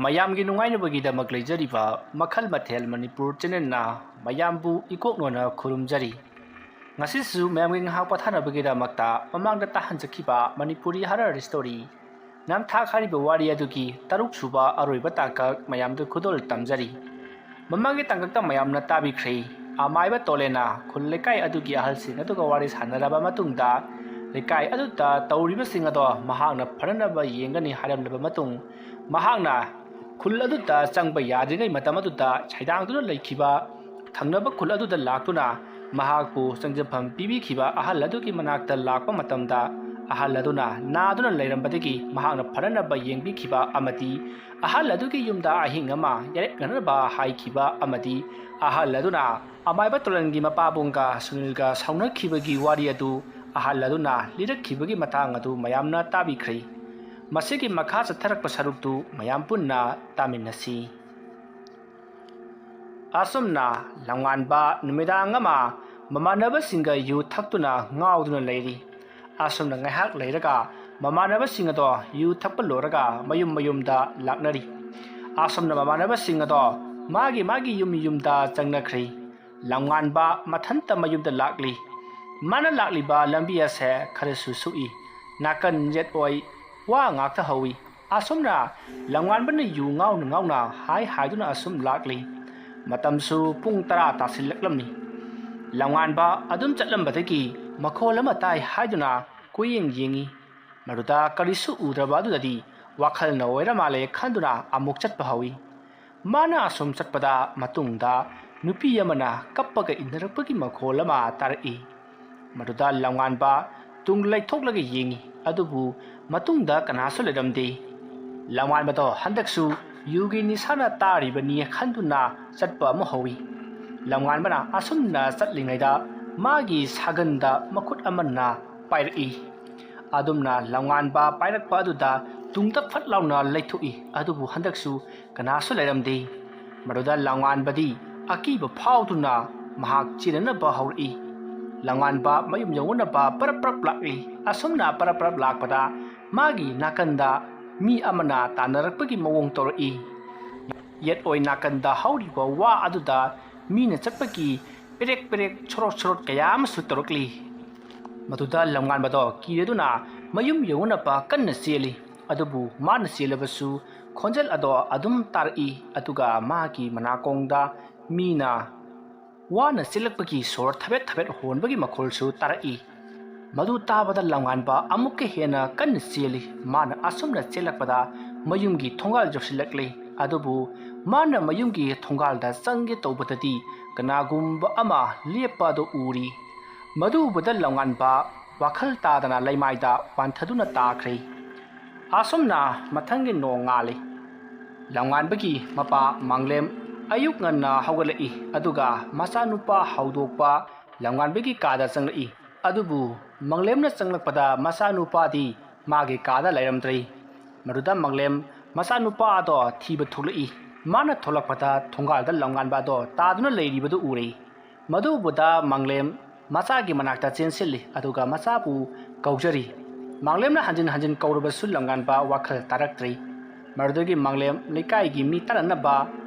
ꯃꯌꯥꯝꯒꯤ ꯅꯨꯡꯉꯥꯏꯅꯕꯒꯤꯗꯃꯛ ꯂꯩꯖꯔꯤꯕ ꯃꯈꯜ ꯃꯊꯦꯜ ꯃꯅꯤꯄꯨꯔ ꯆꯦꯅꯦꯜꯅ ꯃꯌꯥꯝꯕꯨ ꯏꯀꯣꯛꯅꯣꯅ ꯈꯨꯔꯨꯝꯖꯔꯤ꯫ ꯉꯁꯤꯁꯨ ꯃꯌꯥꯝꯒꯤ ꯉꯥꯏꯍꯥꯛ ꯄꯣꯊꯥꯅꯕꯒꯤꯗꯃꯛꯇ ꯃꯃꯥꯡꯗ ꯇꯥꯍꯟꯖꯈꯤꯕ ꯃꯅꯤꯄꯨꯔꯤ ꯍꯔꯔ ꯁ꯭ꯇꯣꯔꯤ ꯅꯝꯊꯥꯛ ꯍꯥꯏꯔꯤꯕ ꯋꯥꯔꯤ ꯑꯗꯨꯒꯤ ꯇꯔꯨꯛꯁꯨꯕ ꯑꯔꯣꯏꯕ ꯇꯥꯡꯀꯛ ꯃꯌꯥꯝꯗ ꯈꯨꯗꯣꯜ ꯇꯝꯖꯔꯤ꯫ ꯃꯃꯥꯡꯒꯤ ꯇꯥꯡꯀꯛꯇ ꯃꯌꯥꯝꯅ ꯇꯥꯕꯤꯈ꯭ꯔꯦ꯫ ꯑꯃꯥꯏꯕ ꯇꯣꯂꯦꯅ ꯈꯨꯜ ꯂꯩꯀꯥꯏ ꯑꯗꯨꯒꯤ ꯑꯍꯜꯁꯤꯡ ꯑꯗꯨꯒ ꯋꯥꯔꯤ ꯁꯥꯟꯅꯔꯕ ꯃꯇꯨꯡꯗ ꯂꯩꯀꯥꯏ ꯑꯗꯨꯗ ꯇꯧꯔꯤꯕꯁꯤꯡ ꯑꯗꯣ ꯃꯍꯥꯛꯅ ꯐꯅꯅꯕ ꯌꯦꯡꯒꯅꯤ ꯍꯥꯏꯔꯝꯂꯕ ꯃꯇꯨꯡ ꯃꯍꯥꯛꯅ ꯈꯨꯜ ꯑꯗꯨꯗ ꯆꯪꯕ ꯌꯥꯗ꯭ꯔꯤꯉꯩ ꯃꯇꯝ ꯑꯗꯨꯗ ꯁꯩꯗꯥꯡꯗꯨꯅ ꯂꯩꯈꯤꯕ ꯊꯪꯅꯕ ꯈꯨꯜ ꯑꯗꯨꯗ ꯂꯥꯛꯇꯨꯅ ꯃꯍꯥꯛꯄꯨ ꯆꯪꯖꯐꯝ ꯄꯤꯕꯤꯈꯤꯕ ꯑꯍꯜ ꯑꯗꯨꯒꯤ ꯃꯅꯥꯛꯇ ꯂꯥꯛꯄ ꯃꯇꯝꯗ ꯑꯍꯜ ꯑꯗꯨꯅ ꯅꯥꯗꯨꯅ ꯂꯩꯔꯝꯕꯗꯒꯤ ꯃꯍꯥꯛꯅ ꯐꯅꯅꯕ ꯌꯦꯡꯕꯤꯈꯤꯕ ꯑꯃꯗꯤ ꯑꯍꯜ ꯑꯗꯨꯒꯤ ꯌꯨꯝꯗ ꯑꯍꯤꯡ ꯑꯃ ꯌꯥꯔꯦꯛꯅꯅꯕ ꯍꯥꯏꯈꯤꯕ ꯑꯃꯗꯤ ꯑꯍꯜ ꯑꯗꯨꯅ ꯑꯃꯥꯏꯕ ꯇꯣꯂꯟꯒꯤ ꯃꯄꯥꯕꯨꯡꯒ ꯁꯨꯅꯤꯜꯒ ꯁꯥꯎꯅꯈꯤꯕꯒꯤ ꯋꯥꯔꯤ ꯑꯗꯨ ꯑꯍꯜ ꯑꯗꯨꯅ ꯂꯤꯔꯛꯈꯤꯕꯒꯤ ꯃꯇꯥꯡ ꯑꯗꯨ ꯃꯌꯥꯝꯅ ꯇꯥꯕꯤꯈ꯭ꯔꯦ꯫ ꯃꯁꯤꯒꯤ ꯃꯈꯥ ꯆꯠꯊꯔꯛꯄ ꯁꯔꯨꯛꯇꯨ ꯃꯌꯥꯝ ꯄꯨꯟꯅ ꯇꯥꯃꯤꯟꯅꯁꯤ꯫ ꯑꯁꯨꯝꯅ ꯂꯝꯉꯥꯟꯕ ꯅꯨꯃꯤꯗꯥꯡ ꯑꯃ ꯃꯃꯥꯟꯅꯕꯁꯤꯡꯒ ꯌꯨ ꯊꯛꯇꯨꯅ ꯉꯥꯎꯗꯨꯅ ꯂꯩꯔꯤ꯫ ꯑꯁꯨꯝꯅ ꯉꯥꯏꯍꯥꯛ ꯂꯩꯔꯒ ꯃꯃꯥꯟꯅꯕꯁꯤꯡ ꯑꯗꯣ ꯌꯨ ꯊꯛꯄ ꯂꯣꯏꯔꯒ ꯃꯌꯨꯝ ꯃꯌꯨꯝꯗ ꯂꯥꯛꯅꯔꯤ꯫ ꯑꯁꯨꯝꯅ ꯃꯃꯥꯟꯅꯕꯁꯤꯡ ꯑꯗꯣ ꯃꯥꯒꯤ ꯌꯨꯝꯗ ꯆꯪꯅꯈ꯭ꯔꯦ꯫ ꯂꯝꯉꯥꯟꯕ ꯃꯊꯟꯇ ꯃꯌꯨꯝꯗ ꯂꯥꯛꯂꯤ꯫ ꯃꯥꯅ ꯂꯥꯛꯂꯤꯕ ꯂꯝꯕꯤ ꯑꯁꯦ ꯈꯔꯁꯨ ꯁꯨꯛꯏ꯫ ꯅꯥꯀꯟ ꯌꯦꯠ ꯑꯣꯏ ꯋꯥ ꯉꯥꯛꯇ ꯍꯧꯏ꯫ ꯑꯁꯨꯝꯅ ꯂꯝꯉꯥꯟꯕꯅ ꯌꯨ ꯉꯥꯎꯅ ꯍꯥꯏꯗꯨꯅ ꯑꯁꯨꯝ ꯂꯥꯛꯂꯤ꯫ ꯃꯇꯝꯁꯨ ꯄꯨꯡ 10 ꯇꯥꯁꯤꯜꯂꯛꯂꯝꯃꯤ꯫ ꯂꯝꯉꯥꯟꯕ ꯑꯗꯨꯝ ꯆꯠꯂꯝꯕꯗꯒꯤ ꯃꯈꯣꯜ ꯑꯃ ꯇꯥꯏ ꯍꯥꯏꯗꯨꯅ ꯀꯣꯏꯌꯦꯡ ꯌꯦꯡꯉꯤ꯫ ꯃꯗꯨꯗ ꯀꯔꯤꯁꯨ ꯎꯗ꯭ꯔꯕ ꯑꯗꯨꯗꯗꯤ ꯋꯥꯈꯜꯅ ꯑꯣꯏꯔ ꯃꯥꯜꯂꯦ ꯈꯟꯗꯨꯅ ꯑꯃꯨꯛ ꯆꯠꯄ ꯍꯧꯏ꯫ ꯃꯥꯅ ꯑꯁꯨꯝ ꯆꯠꯄꯗ ꯃꯇꯨꯡꯗ ꯅꯨꯄꯤ ꯑꯃꯅ ꯀꯞꯄꯒ ꯏꯟꯅꯔꯛꯄꯒꯤ ꯃꯈꯣꯜ ꯑꯃ ꯇꯥꯔꯛꯏ꯫ ꯃꯗꯨꯗ ꯂꯝꯉꯥꯟꯕ ꯇꯨꯡ ꯂꯩꯊꯣꯛꯂꯒ ꯌꯦꯡꯉꯤ, ꯑꯗꯨꯕꯨ ꯃꯇꯨꯡꯗ ꯀꯅꯥꯁꯨ ꯂꯩꯔꯝꯗꯦ꯫ ꯂꯝꯉꯥꯟꯕꯗꯣ ꯍꯟꯗꯛꯁꯨ ꯌꯨꯒꯤ ꯅꯤꯁꯥꯅ ꯇꯥꯔꯤꯕꯅꯤ ꯈꯟꯗꯨꯅ ꯆꯠꯄ ꯑꯃꯨꯛ ꯍꯧꯏ꯫ ꯂꯝꯉꯥꯟꯕꯅ ꯑꯁꯨꯝꯅ ꯆꯠꯂꯤꯉꯩꯗ ꯃꯥꯒꯤ ꯁꯥꯒꯟꯗ ꯃꯈꯨꯠ ꯑꯃꯅ ꯄꯥꯏꯔꯛꯏ꯫ ꯑꯗꯨꯝꯅ ꯂꯝꯉꯥꯟꯕ ꯄꯥꯏꯔꯛꯄ ꯑꯗꯨꯗ ꯇꯨꯡꯗ ꯐꯠ ꯂꯥꯎꯅ ꯂꯩꯊꯣꯛꯏ, ꯑꯗꯨꯕꯨ ꯍꯟꯗꯛꯁꯨ ꯀꯅꯥꯁꯨ ꯂꯩꯔꯝꯗꯦ꯫ ꯃꯗꯨꯗ ꯂꯝꯉꯥꯟꯕꯗꯤ ꯑꯀꯤꯕ ꯐꯥꯎꯗꯨꯅ ꯃꯍꯥꯛ ꯆꯦꯟꯅꯅꯕ ꯍꯧꯔꯛꯏ꯫ ꯂꯝꯉꯥꯟꯕ ꯃꯌꯨꯝ ꯌꯧꯅꯅꯕ ꯄꯔꯞ ꯂꯥꯛꯂꯤ꯫ ꯑꯁꯨꯝꯅ ꯄꯔꯞ ꯂꯥꯛꯄꯗ ꯃꯥꯒꯤ ꯅꯥꯀꯟꯗ ꯃꯤ ꯑꯃꯅ ꯇꯥꯟꯅꯔꯛꯄꯒꯤ ꯃꯑꯣꯡ ꯇꯧꯔꯛꯏ꯫ ꯌꯦꯠ ꯑꯣꯏ ꯅꯥꯀꯟꯗ ꯍꯧꯔꯤꯕ ꯋꯥ ꯑꯗꯨꯗ ꯃꯤꯅ ꯆꯠꯄꯒꯤ ꯄꯦꯔꯦꯛ ꯁꯣꯔꯣꯠ ꯀꯌꯥ ꯑꯃꯁꯨ ꯇꯧꯔꯛꯂꯤ꯫ ꯃꯗꯨꯗ ꯂꯝꯉꯥꯟꯕꯗꯣ ꯀꯤꯔꯗꯨꯅ ꯃꯌꯨꯝ ꯌꯧꯅꯅꯕ ꯀꯟꯅ ꯆꯦꯜꯂꯤ꯫ ꯑꯗꯨꯕꯨ ꯃꯥꯅ ꯆꯦꯜꯂꯕꯁꯨ ꯈꯣꯟꯖꯦꯜ ꯑꯗꯣ ꯑꯗꯨꯝ ꯇꯥꯔꯛꯏ, ꯑꯗꯨꯒ ꯃꯥꯒꯤ ꯃꯅꯥꯀꯣꯡꯗ ꯃꯤꯅ ꯋꯥꯅ ꯆꯦꯜꯂꯛꯄꯒꯤ ꯁꯣꯔ ꯊꯕꯦꯠ ꯍꯣꯟꯕꯒꯤ ꯃꯈꯣꯜꯁꯨ ꯇꯥꯔꯛꯏ꯫ ꯃꯗꯨ ꯇꯥꯕꯗ ꯂꯝꯉꯥꯟꯕ ꯑꯃꯨꯛꯀ ꯍꯦꯟꯅ ꯀꯟꯅ ꯆꯦꯜꯂꯤ꯫ ꯃꯥꯅ ꯑꯁꯨꯝꯅ ꯆꯦꯜꯂꯛꯄꯗ ꯃꯌꯨꯝꯒꯤ ꯊꯣꯡꯒꯥꯜ ꯌꯧꯁꯤꯜꯂꯛꯂꯤ꯫ ꯑꯗꯨꯕꯨ ꯃꯥꯅ ꯃꯌꯨꯝꯒꯤ ꯊꯣꯡꯒꯥꯜꯗ ꯆꯪꯒꯦ ꯇꯧꯕꯗꯗꯤ ꯀꯅꯥꯒꯨꯝꯕ ꯑꯃ ꯂꯦꯞꯄ ꯑꯗꯨ ꯎꯔꯤ꯫ ꯃꯗꯨ ꯎꯕꯗ ꯂꯝꯉꯥꯟꯕ ꯋꯥꯈꯜ ꯇꯥꯗꯅ ꯂꯩꯃꯥꯏꯗ ꯋꯥꯟꯊꯗꯨꯅ ꯇꯥꯈ꯭ꯔꯦ꯫ ꯑꯁꯨꯝꯅ ꯃꯊꯪꯒꯤ ꯅꯣꯡ ꯉꯥꯜꯂꯤ꯫ ꯂꯝꯉꯥꯟꯕꯒꯤ ꯃꯄꯥ ꯃꯪꯂꯦꯝ ꯑꯌꯨꯛ ꯉꯟꯅ ꯍꯧꯒꯠꯂꯛꯏ, ꯑꯗꯨꯒ ꯃꯆꯥꯅꯨꯄꯥ ꯍꯧꯗꯣꯛꯄ ꯂꯝꯉꯥꯟꯕꯒꯤ ꯀꯥꯗ ꯆꯪꯂꯛꯏ꯫ ꯑꯗꯨꯕꯨ ꯃꯪꯂꯦꯝꯅ ꯆꯪꯂꯛꯄꯗ ꯃꯆꯥꯅꯨꯄꯥꯗꯤ ꯃꯥꯒꯤ ꯀꯥꯗ ꯂꯩꯔꯝꯗ꯭ꯔꯦ꯫ ꯃꯗꯨꯗ ꯃꯪꯂꯦꯝ ꯃꯆꯥꯅꯨꯄꯥ ꯑꯗꯣ ꯊꯤꯕ ꯊꯣꯛꯂꯛꯏ꯫ ꯃꯥꯅ ꯊꯣꯛꯂꯛꯄꯗ ꯊꯣꯡꯒꯥꯜꯗ ꯂꯝꯉꯥꯟꯕ ꯑꯗꯣ ꯇꯥꯗꯨꯅ ꯂꯩꯔꯤꯕꯗꯨ ꯎꯔꯦ꯫ ꯃꯗꯨ ꯎꯕꯗ ꯃꯪꯂꯦꯝ ꯃꯆꯥꯒꯤ ꯃꯅꯥꯛꯇ ꯆꯦꯟꯁꯤꯜꯂꯤ, ꯑꯗꯨꯒ ꯃꯆꯥꯕꯨ ꯀꯧꯖꯔꯤ꯫ ꯃꯪꯂꯦꯝꯅ ꯍꯟꯖꯤꯟ ꯀꯧꯔꯕꯁꯨ ꯂꯝꯉꯥꯟꯕ ꯋꯥꯈꯜ ꯇꯥꯔꯛꯇ꯭ꯔꯦ꯫ ꯃꯗꯨꯗꯒꯤ ꯃꯪꯂꯦꯝ ꯂꯩꯀꯥꯏꯒꯤ ꯃꯤ ꯇꯥꯟꯅꯅꯕ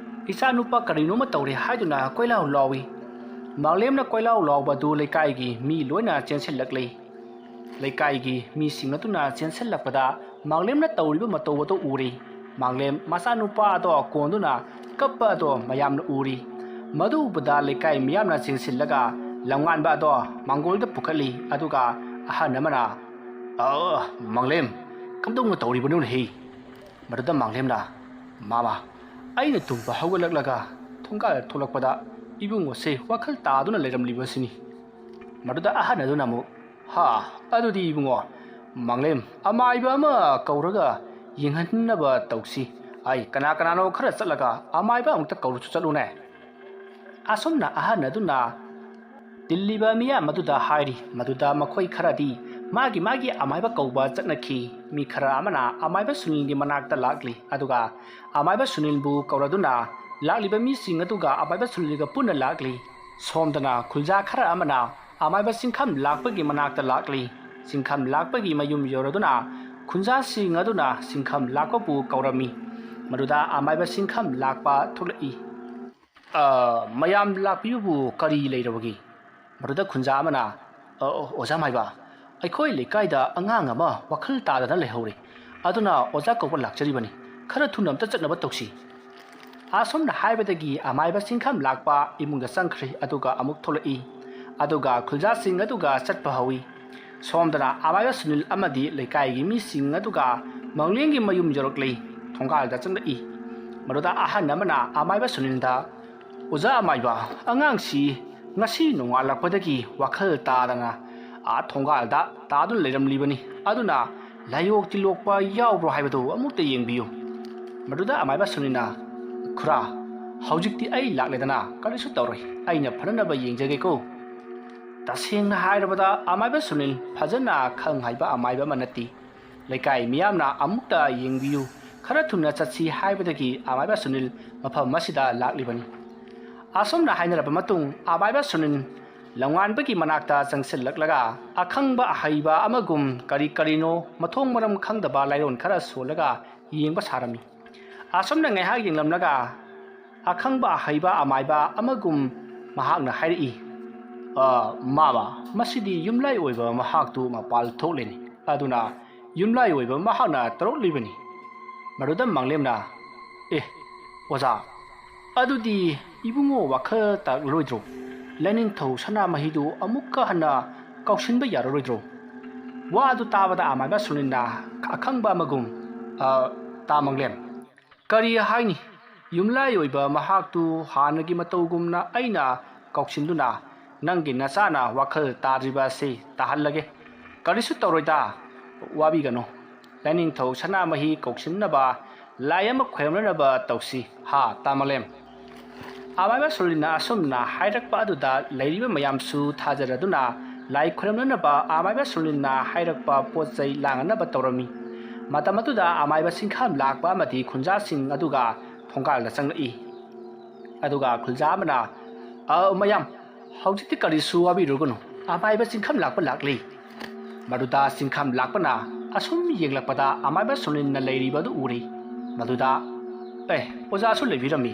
ꯏꯆꯥꯅꯨꯄꯥ ꯀꯔꯤꯅꯣꯃ ꯇꯧꯔꯦ ꯍꯥꯏꯗꯨꯅ ꯀꯣꯏꯂꯥꯎ ꯂꯥꯎꯏ꯫ ꯃꯪꯂꯦꯝꯅ ꯀꯣꯏꯂꯥꯎ ꯂꯥꯎꯕꯗꯨ ꯂꯩꯀꯥꯏꯒꯤ ꯃꯤ ꯂꯣꯏꯅ ꯆꯦꯟꯁꯤꯜꯂꯛꯂꯤ꯫ ꯂꯩꯀꯥꯏꯒꯤ ꯃꯤꯁꯤꯡ ꯑꯗꯨꯅ ꯆꯦꯟꯁꯤꯜꯂꯛꯄꯗ ꯃꯪꯂꯦꯝꯅ ꯇꯧꯔꯤꯕ ꯃꯇꯧ ꯑꯗꯨ ꯎꯔꯦ꯫ ꯃꯪꯂꯦꯝ ꯃꯆꯥꯅꯨꯄꯥ ꯑꯗꯣ ꯀꯣꯟꯗꯨꯅ ꯀꯞꯄ ꯑꯗꯣ ꯃꯌꯥꯝꯅ ꯎꯔꯤ꯫ ꯃꯗꯨ ꯎꯕꯗ ꯂꯩꯀꯥꯏ ꯃꯤꯌꯥꯝꯅ ꯆꯦꯟꯁꯤꯜꯂꯒ ꯂꯝꯉꯥꯟꯕ ꯑꯗꯣ ꯃꯥꯡꯒꯣꯜꯗ ꯄꯨꯈꯠꯂꯤ, ꯑꯗꯨꯒ ꯑꯍꯟ ꯑꯃꯅ ꯃꯪꯂꯦꯝ ꯀꯝꯗꯧꯅ ꯇꯧꯔꯤꯕꯅꯣꯅꯦꯍꯦ? ꯃꯗꯨꯗ ꯃꯪꯂꯦꯝꯅ ꯃꯥꯃꯥ, ꯑꯩꯅ ꯇꯨꯝꯕ ꯍꯧꯒꯠꯂꯛꯂꯒ ꯊꯣꯡꯒꯥꯜ ꯊꯣꯛꯂꯛꯄꯗ ꯏꯕꯨꯡꯉꯣꯁꯦ ꯋꯥꯈꯜ ꯇꯥꯗꯨꯅ ꯂꯩꯔꯝꯂꯤꯕꯁꯤꯅꯤ꯫ ꯃꯗꯨꯗ ꯑꯍꯟ ꯑꯗꯨꯅ ꯑꯃꯨꯛ ꯑꯗꯨꯗꯤ ꯏꯕꯨꯡꯉꯣ, ꯃꯪꯂꯦꯝ ꯑꯃꯥꯏꯕ ꯑꯃ ꯀꯧꯔꯒ ꯌꯦꯡꯍꯟꯅꯕ ꯇꯧꯁꯤ꯫ ꯀꯅꯥꯅꯣ ꯈꯔ ꯆꯠꯂꯒ ꯑꯃꯥꯏꯕ ꯑꯃꯨꯛꯇ ꯀꯧꯔꯨꯁꯨ ꯆꯠꯂꯨꯅꯦ꯫ ꯑꯁꯨꯝꯅ ꯑꯍꯟ ꯑꯗꯨꯅ ꯇꯤꯜꯂꯤꯕ ꯃꯤꯌꯥꯝ ꯑꯗꯨꯗ ꯍꯥꯏꯔꯤ꯫ ꯃꯗꯨꯗ ꯃꯈꯣꯏ ꯈꯔꯗꯤ ꯃꯥꯒꯤ ꯑꯃꯥꯏꯕ ꯀꯧꯕ ꯆꯠꯅꯈꯤ꯫ ꯃꯤ ꯈꯔ ꯑꯃꯅ ꯑꯃꯥꯏꯕ ꯁꯨꯅꯤꯜꯒꯤ ꯃꯅꯥꯛꯇ ꯂꯥꯛꯂꯤ, ꯑꯗꯨꯒ ꯑꯃꯥꯏꯕ ꯁꯨꯅꯤꯜꯕꯨ ꯀꯧꯔꯗꯨꯅ ꯂꯥꯛꯂꯤꯕ ꯃꯤꯁꯤꯡ ꯑꯗꯨꯒ ꯑꯃꯥꯏꯕ ꯁꯨꯅꯤꯜꯒ ꯄꯨꯟꯅ ꯂꯥꯛꯂꯤ꯫ ꯁꯣꯝꯗꯅ ꯈꯨꯜꯖꯥ ꯈꯔ ꯑꯃꯅ ꯑꯃꯥꯏꯕ ꯆꯤꯡꯈꯝ ꯂꯥꯛꯄꯒꯤ ꯃꯅꯥꯛꯇ ꯂꯥꯛꯂꯤ꯫ ꯆꯤꯡꯈꯝ ꯂꯥꯛꯄꯒꯤ ꯃꯌꯨꯝ ꯌꯧꯔꯗꯨꯅ ꯈꯨꯟꯖꯥꯁꯤꯡ ꯑꯗꯨꯅ ꯆꯤꯡꯈꯝ ꯂꯥꯛꯄꯕꯨ ꯀꯧꯔꯝꯃꯤ꯫ ꯃꯗꯨꯗ ꯑꯃꯥꯏꯕ ꯁꯤꯡꯈꯝ ꯂꯥꯛꯄ ꯊꯣꯛꯂꯛꯏ ꯃꯌꯥꯝ ꯂꯥꯛꯄꯤꯕꯕꯨ ꯀꯔꯤ ꯂꯩꯔꯕꯒꯦ ꯃꯗꯨꯗ ꯈꯨꯟꯖꯥ ꯑꯃꯅ ꯑꯣꯖꯥ ꯃꯥꯏꯕ ꯑꯩꯈꯣꯏ ꯂꯩꯀꯥꯏꯗ ꯑꯉꯥꯡ ꯑꯃ ꯋꯥꯈꯜ ꯇꯥꯗꯅ ꯂꯩꯍꯧꯔꯦ ꯑꯗꯨꯅ ꯑꯣꯖꯥ ꯀꯧꯕ ꯂꯥꯛꯆꯔꯤꯕꯅꯤ ꯈꯔ ꯊꯨꯅ ꯑꯝꯇ ꯆꯠꯅꯕ ꯇꯧꯁꯤ ꯑꯁꯣꯝꯅ ꯍꯥꯏꯕꯗꯒꯤ ꯑꯃꯥꯏꯕ ꯁꯤꯡꯈꯝ ꯂꯥꯛꯄ ꯏꯃꯨꯡꯗ ꯆꯪꯈ꯭ꯔꯦ ꯑꯗꯨꯒ ꯑꯃꯨꯛ ꯊꯣꯛꯂꯛꯏ ꯑꯗꯨꯒ ꯈꯨꯟꯖꯥꯁꯤꯡ ꯑꯗꯨꯒ ꯆꯠꯄ ꯍꯧꯏ ꯁꯣꯝꯗꯅ ꯑꯃꯥꯏꯕ ꯁꯨꯅꯤꯜ ꯑꯃꯗꯤ ꯂꯩꯀꯥꯏꯒꯤ ꯃꯤꯁꯤꯡ ꯑꯗꯨꯒ ꯃꯪꯂꯦꯝꯒꯤ ꯃꯌꯨꯝ ꯌꯧꯔꯛꯂꯤ ꯊꯣꯡꯒꯥꯜꯗ ꯆꯪꯂꯛꯏ ꯃꯗꯨꯗ ꯑꯍꯟ ꯑꯃꯅ ꯑꯃꯥꯏꯕ ꯁꯨꯅꯤꯜꯗ ꯑꯣꯖꯥ ꯑꯃꯥꯏꯕ ꯑꯉꯥꯡꯁꯤ ꯉꯁꯤ ꯅꯣꯡꯉꯥꯜꯂꯛꯄꯗꯒꯤ ꯋꯥꯈꯜ ꯇꯥꯗꯅ ꯊꯣꯡꯒꯥꯜꯗ ꯇꯥꯗꯨꯅ ꯂꯩꯔꯝꯂꯤꯕꯅꯤ ꯑꯗꯨꯅ ꯂꯥꯏꯑꯣꯛ ꯇꯤꯜꯂꯣꯛꯄ ꯌꯥꯎꯕ꯭ꯔꯣ ꯍꯥꯏꯕꯗꯨ ꯑꯃꯨꯛꯇ ꯌꯦꯡꯕꯤꯌꯨ ꯃꯗꯨꯗ ꯑꯃꯥꯏꯕ ꯁꯨꯅꯤꯜꯅ ꯈꯨꯔꯥ ꯍꯧꯖꯤꯛꯇꯤ ꯑꯩ ꯂꯥꯛꯂꯦꯗꯅ ꯀꯔꯤꯁꯨ ꯇꯧꯔꯣꯏ ꯑꯩꯅ ꯐꯅꯅꯕ ꯌꯦꯡꯖꯒꯦꯀꯣ ꯇꯁꯦꯡꯅ ꯍꯥꯏꯔꯕꯗ ꯑꯃꯥꯏꯕ ꯁꯨꯅꯤꯜ ꯐꯖꯅ ꯈꯪ ꯍꯩꯕ ꯑꯃꯥꯏꯕ ꯑꯃ ꯅꯠꯇꯦ ꯂꯩꯀꯥꯏ ꯃꯤꯌꯥꯝꯅ ꯑꯃꯨꯛꯇ ꯌꯦꯡꯕꯤꯌꯨ ꯈꯔ ꯊꯨꯅ ꯆꯠꯁꯤ ꯍꯥꯏꯕꯗꯒꯤ ꯑꯃꯥꯏꯕ ꯁꯨꯅꯤꯜ ꯃꯐꯝ ꯑꯁꯤꯗ ꯂꯥꯛꯂꯤꯕꯅꯤ ꯑꯁꯣꯝꯅ ꯍꯥꯏꯅꯔꯕ ꯃꯇꯨꯡ ꯑꯃꯥꯏꯕ ꯁꯨꯅꯤꯜ ꯂꯝꯉꯥꯟꯕꯒꯤ ꯃꯅꯥꯛꯇ ꯆꯪꯁꯤꯜꯂꯛꯂꯒ ꯑꯈꯪꯕ ꯑꯍꯩꯕ ꯑꯃꯒꯨꯝ ꯀꯔꯤ ꯀꯔꯤꯅꯣ ꯃꯊꯣꯡ ꯃꯔꯝ ꯈꯪꯗꯕ ꯂꯥꯏꯔꯣꯟ ꯈꯔ ꯁꯣꯜꯂꯒ ꯌꯦꯡꯕ ꯁꯥꯔꯝꯃꯤ ꯑꯁꯣꯝꯅ ꯉꯥꯏꯍꯥꯛ ꯌꯦꯡꯂꯝꯂꯒ ꯑꯈꯪꯕ ꯑꯍꯩꯕ ꯑꯃꯥꯏꯕ ꯑꯃꯒꯨꯝ ꯃꯍꯥꯛꯅ ꯍꯥꯏꯔꯛꯏ ꯃꯥꯃ ꯃꯁꯤꯗꯤ ꯌꯨꯝꯂꯥꯏ ꯑꯣꯏꯕ ꯃꯍꯥꯛꯇꯨ ꯃꯄꯥꯜ ꯊꯣꯛꯂꯦꯅꯤ ꯑꯗꯨꯅ ꯌꯨꯝꯂꯥꯏ ꯑꯣꯏꯕ ꯃꯍꯥꯛꯅ ꯇꯧꯔꯛꯂꯤꯕꯅꯤ ꯃꯗꯨꯗ ꯃꯪꯂꯦꯝꯅ ꯑꯣꯖꯥ ꯑꯗꯨꯗꯤ ꯏꯕꯨꯡꯉꯣ ꯋꯥꯈꯜ ꯇꯥꯛꯂꯔꯣꯏꯗ꯭ꯔꯣ ꯂꯥꯏꯅꯤꯡꯊꯧ ꯁꯅꯥꯃꯍꯤꯗꯨ ꯑꯃꯨꯛꯀ ꯍꯟꯅ ꯀꯥꯎꯁꯤꯟꯕ ꯌꯥꯔꯔꯣꯏꯗ꯭ꯔꯣ ꯋꯥ ꯑꯗꯨ ꯇꯥꯕꯗ ꯑꯃꯥꯏꯕ ꯁꯨꯅꯤꯜꯅ ꯑꯈꯪꯕ ꯑꯃꯒꯨꯝ ꯇꯥ ꯃꯪꯂꯦꯝ ꯀꯔꯤ ꯍꯥꯏꯅꯤ ꯌꯨꯝꯂꯥꯏ ꯑꯣꯏꯕ ꯃꯍꯥꯛꯇꯨ ꯍꯥꯟꯅꯒꯤ ꯃꯇꯧꯒꯨꯝꯅ ꯑꯩꯅ ꯀꯥꯎꯁꯤꯟꯗꯨꯅ ꯅꯪꯒꯤ ꯅꯆꯥꯅ ꯋꯥꯈꯜ ꯇꯥꯗ꯭ꯔꯤꯕ ꯑꯁꯤ ꯇꯥꯍꯜꯂꯒꯦ ꯀꯔꯤꯁꯨ ꯇꯧꯔꯣꯏꯗ ꯋꯥꯕꯤꯒꯅꯨ ꯂꯥꯏꯅꯤꯡꯊꯧ ꯁꯅꯥꯃꯍꯤ ꯀꯧꯁꯤꯟꯅꯕ ꯂꯥꯏ ꯑꯃ ꯈꯣꯏꯔꯝꯅꯅꯕ ꯇꯧꯁꯤ ꯇꯥ ꯃꯪꯂꯦꯝ ꯑꯃꯥꯏꯕ ꯁꯨꯅꯤꯜꯅ ꯑꯁꯨꯝꯅ ꯍꯥꯏꯔꯛꯄ ꯑꯗꯨꯗ ꯂꯩꯔꯤꯕ ꯃꯌꯥꯝꯁꯨ ꯊꯥꯖꯔꯗꯨꯅ ꯂꯥꯏ ꯈꯣꯏꯔꯝꯅꯅꯕ ꯑꯃꯥꯏꯕ ꯁꯨꯅꯤꯜꯅ ꯍꯥꯏꯔꯛꯄ ꯄꯣꯠ ꯆꯩ ꯂꯥꯡꯅꯅꯕ ꯇꯧꯔꯝꯃꯤ ꯃꯇꯝ ꯑꯗꯨꯗ ꯑꯃꯥꯏꯕ ꯁꯤꯡꯈꯝ ꯂꯥꯛꯄ ꯑꯃꯗꯤ ꯈꯨꯟꯖꯥꯁꯤꯡ ꯑꯗꯨꯒ ꯊꯣꯡꯒꯥꯜꯗ ꯆꯪꯂꯛꯏ ꯑꯗꯨꯒ ꯈꯨꯟꯖꯥ ꯑꯃꯅ ꯃꯌꯥꯝ ꯍꯧꯖꯤꯛꯇꯤ ꯀꯔꯤꯁꯨ ꯋꯥꯕꯤꯔꯨꯒꯅꯨ ꯑꯃꯥꯏꯕ ꯆꯤꯡꯈꯝ ꯂꯥꯛꯄ ꯂꯥꯛꯂꯤ ꯃꯗꯨꯗ ꯆꯤꯡꯈꯝ ꯂꯥꯛꯄꯅ ꯑꯁꯨꯝ ꯌꯦꯡꯂꯛꯄꯗ ꯑꯃꯥꯏꯕ ꯁꯨꯅꯤꯜꯅ ꯂꯩꯔꯤꯕꯗꯨ ꯎꯔꯤ ꯃꯗꯨꯗ ꯑꯣꯖꯥꯁꯨ ꯂꯩꯕꯤꯔꯝꯃꯤ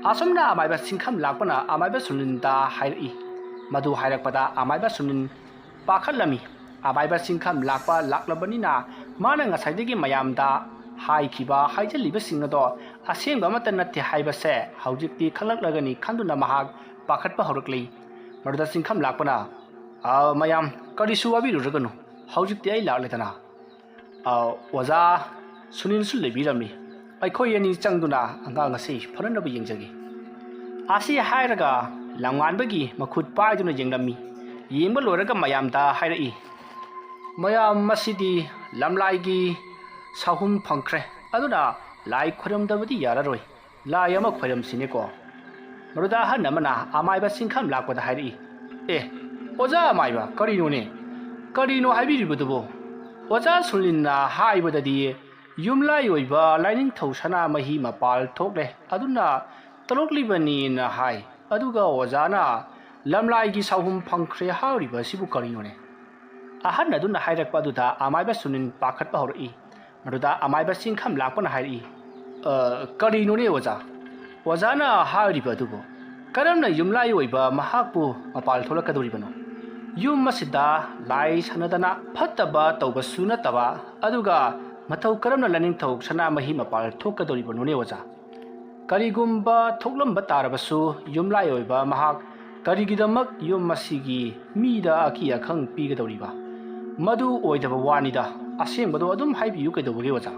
ꯑꯁꯨꯝꯅ ꯑꯃꯥꯏꯕ ꯆꯤꯡꯈꯝ ꯂꯥꯛꯄꯅ ꯑꯃꯥꯏꯕ ꯁꯨꯅꯤꯜꯗ ꯍꯥꯏꯔꯛꯏ ꯃꯗꯨ ꯍꯥꯏꯔꯛꯄꯗ ꯑꯃꯥꯏꯕ ꯁꯨꯅꯤꯜ ꯄꯥꯈꯠꯂꯝꯃꯤ ꯑꯃꯥꯏꯕ ꯆꯤꯡꯈꯝ ꯂꯥꯛꯄ ꯂꯥꯛꯂꯕꯅꯤꯅ ꯃꯥꯅ ꯉꯁꯥꯏꯗꯒꯤ ꯃꯌꯥꯝꯗ ꯍꯥꯏꯈꯤꯕ ꯍꯥꯏꯖꯤꯜꯂꯤꯕꯁꯤꯡ ꯑꯗꯣ ꯑꯁꯦꯡꯕ ꯑꯃꯠꯇ ꯅꯠꯇꯦ ꯍꯥꯏꯕꯁꯦ ꯍꯧꯖꯤꯛꯇꯤ ꯈꯪꯂꯛꯂꯒꯅꯤ ꯈꯟꯗꯨꯅ ꯃꯍꯥꯛ ꯄꯥꯈꯠꯄ ꯍꯧꯔꯛꯂꯤ ꯃꯗꯨꯗ ꯆꯤꯡꯈꯝ ꯂꯥꯛꯄꯅ ꯃꯌꯥꯝ ꯀꯔꯤꯁꯨ ꯋꯥꯕꯤꯔꯨꯔꯒꯅꯨ ꯍꯧꯖꯤꯛꯇꯤ ꯑꯩ ꯂꯥꯛꯂꯦꯗꯅ ꯑꯣꯖꯥ ꯁꯨꯅꯤꯜꯁꯨ ꯂꯩꯕꯤꯔꯝꯃꯤ ꯑꯩꯈꯣꯏ ꯑꯅꯤ ꯆꯪꯗꯨꯅ ꯑꯉꯥꯡ ꯑꯁꯤ ꯐꯅꯅꯕ ꯌꯦꯡꯖꯒꯦ ꯑꯁꯤ ꯍꯥꯏꯔꯒ ꯂꯝꯉꯥꯟꯕꯒꯤ ꯃꯈꯨꯠ ꯄꯥꯏꯗꯨꯅ ꯌꯦꯡꯂꯝꯃꯤ ꯌꯦꯡꯕ ꯂꯣꯏꯔꯒ ꯃꯌꯥꯝꯗ ꯍꯥꯏꯔꯛꯏ ꯃꯌꯥꯝ ꯃꯁꯤꯗꯤ ꯂꯝꯂꯥꯏꯒꯤ ꯁꯥꯍꯨꯝ ꯐꯪꯈ꯭ꯔꯦ ꯑꯗꯨꯅ ꯂꯥꯏ ꯈꯣꯏꯔꯝꯗꯕꯗꯤ ꯌꯥꯔꯔꯣꯏ ꯂꯥꯏ ꯑꯃ ꯈꯣꯏꯔꯝꯁꯤꯅꯦꯀꯣ ꯃꯗꯨꯗ ꯑꯍꯟ ꯑꯃꯅ ꯑꯃꯥꯏꯕ ꯆꯤꯡꯈꯝ ꯂꯥꯛꯄꯗ ꯍꯥꯏꯔꯛꯏ ꯑꯣꯖꯥ ꯑꯃꯥꯏꯕ ꯀꯔꯤꯅꯣꯅꯦ ꯀꯔꯤꯅꯣ ꯍꯥꯏꯕꯤꯔꯤꯕꯗꯨꯕꯣ ꯑꯣꯖꯥ ꯁꯨꯅꯤꯜꯅ ꯍꯥꯏꯕꯗꯗꯤ ꯌꯨꯝꯂꯥꯏ ꯑꯣꯏꯕ ꯂꯥꯏꯅꯤꯡꯊꯧ ꯁꯅꯥꯃꯍꯤ ꯃꯄꯥꯜ ꯊꯣꯛꯂꯦ ꯑꯗꯨꯅ ꯇꯧꯔꯛꯂꯤꯕꯅꯤꯅ ꯍꯥꯏ ꯑꯗꯨꯒ ꯑꯣꯖꯥꯅ ꯂꯝꯂꯥꯏꯒꯤ ꯁꯥꯍꯨꯝ ꯐꯪꯈ꯭ꯔꯦ ꯍꯥꯏꯔꯤꯕ ꯑꯁꯤꯕꯨ ꯀꯔꯤꯅꯣꯅꯦ ꯑꯍꯟ ꯑꯗꯨꯅ ꯍꯥꯏꯔꯛꯄ ꯑꯗꯨꯗ ꯑꯃꯥꯏꯕ ꯁꯨꯅꯤꯜ ꯄꯥꯈꯠꯄ ꯍꯧꯔꯛꯏ ꯃꯗꯨꯗ ꯑꯃꯥꯏꯕ ꯆꯤꯡꯈꯝ ꯂꯥꯛꯄꯅ ꯍꯥꯏꯔꯛꯏ ꯀꯔꯤꯅꯣꯅꯦ ꯑꯣꯖꯥꯅ ꯍꯥꯏꯔꯤꯕ ꯑꯗꯨꯕꯨ ꯀꯔꯝꯅ ꯌꯨꯝꯂꯥꯏ ꯑꯣꯏꯕ ꯃꯍꯥꯛꯄꯨ ꯃꯄꯥꯜ ꯊꯣꯛꯂꯛꯀꯗꯧꯔꯤꯕꯅꯣ ꯌꯨꯝ ꯑꯁꯤꯗ ꯂꯥꯏ ꯁꯥꯟꯅꯗꯅ ꯐꯠꯇꯕ ꯇꯧꯕꯁꯨ ꯅꯠꯇꯕ ꯑꯗꯨꯒ ꯃꯇꯧ ꯀꯔꯝꯅ ꯂꯥꯏꯅꯤꯡꯊꯧ ꯁꯅꯥꯃꯍꯤ ꯃꯄꯥꯜ ꯊꯣꯛꯀꯗꯧꯔꯤꯕꯅꯣꯅꯦ ꯑꯣꯖꯥ ꯀꯔꯤꯒꯨꯝꯕ ꯊꯣꯛꯂꯝꯕ ꯇꯥꯔꯕꯁꯨ ꯌꯨꯝꯂꯥꯏ ꯑꯣꯏꯕ ꯃꯍꯥꯛ ꯀꯔꯤꯒꯤꯗꯃꯛ ꯌꯨꯝ ꯑꯁꯤꯒꯤ ꯃꯤꯗ ꯑꯀꯤ ꯑꯈꯪ ꯄꯤꯒꯗꯧꯔꯤꯕ ꯃꯗꯨ ꯑꯣꯏꯗꯕ ꯋꯥꯅꯤꯗ ꯑꯁꯦꯡꯕꯗꯣ ꯑꯗꯨꯝ ꯍꯥꯏꯕꯤꯌꯨ ꯀꯩꯗꯧꯕꯒꯦ ꯑꯣꯖꯥ